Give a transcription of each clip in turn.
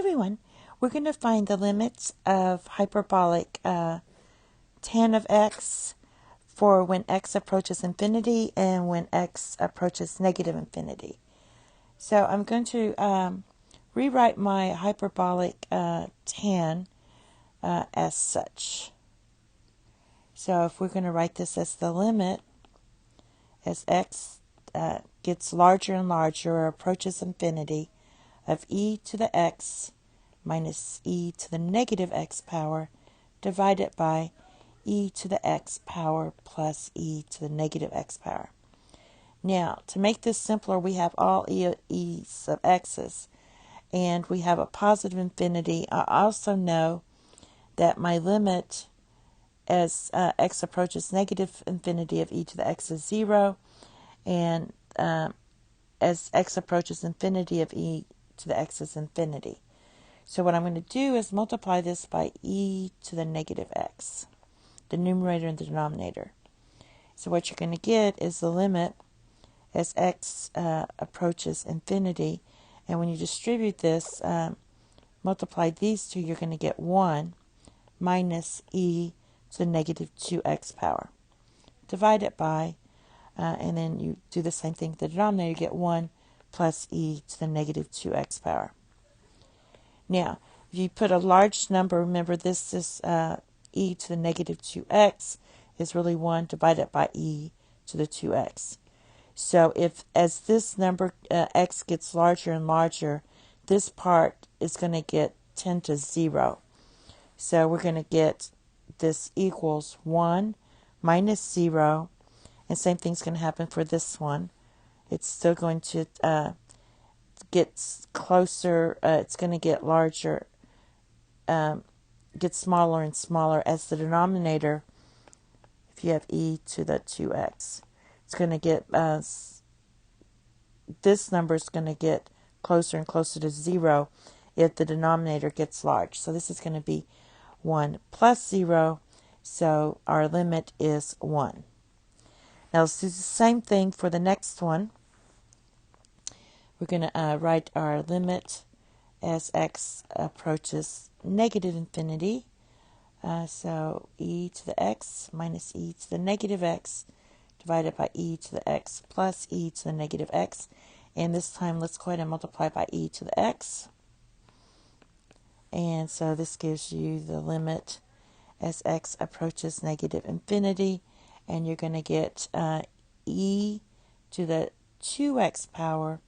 everyone, we're going to find the limits of hyperbolic tan of x for when x approaches infinity and when x approaches negative infinity. So I'm going to rewrite my hyperbolic tan as such. So if we're going to write this as the limit as x gets larger and larger or approaches infinity of e to the x minus e to the negative x power divided by e to the x power plus e to the negative x power. Now, to make this simpler, we have all e's of x's, and we have a positive infinity. I also know that my limit as x approaches negative infinity of e to the x is 0, and as x approaches infinity of e to the x is infinity. So what I'm going to do is multiply this by e to the negative x, the numerator and the denominator. So what you're going to get is the limit as x approaches infinity, and when you distribute this, multiply these two, you're going to get 1 minus e to the negative 2x power, divided by, and then you do the same thing with the denominator, you get 1 plus e to the negative 2x power. Now, if you put a large number, remember this is e to the negative 2x is really 1 divided by e to the 2x. So if as this number x gets larger and larger, this part is going to get tend to 0. So we're going to get this equals 1 minus 0, and same thing's going to happen for this one. It's still going to get closer, it's going to get larger, get smaller and smaller as the denominator, if you have e to the 2x. It's going to get, this number is going to get closer and closer to 0 if the denominator gets large. So this is going to be 1 plus 0, so our limit is 1. Now let's do the same thing for the next one. We're going to write our limit as x approaches negative infinity. So e to the x minus e to the negative x divided by e to the x plus e to the negative x. And this time let's go ahead and multiply by e to the x. And so this gives you the limit as x approaches negative infinity. And you're going to get e to the 2x power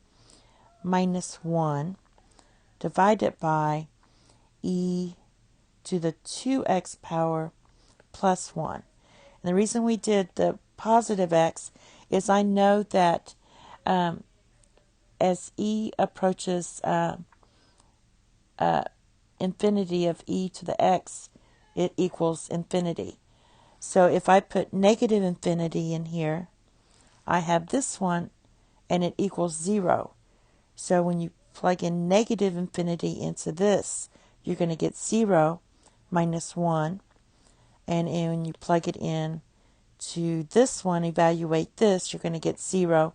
minus 1 divided by e to the 2x power plus 1. And the reason we did the positive x is I know that as e approaches infinity of e to the x, it equals infinity. So if I put negative infinity in here, I have this one, and it equals 0. So when you plug in negative infinity into this, you're going to get 0 minus 1. And when you plug it in to this one, evaluate this, you're going to get 0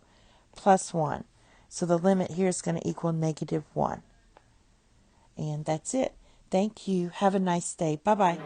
plus 1. So the limit here is going to equal negative 1. And that's it. Thank you. Have a nice day. Bye-bye.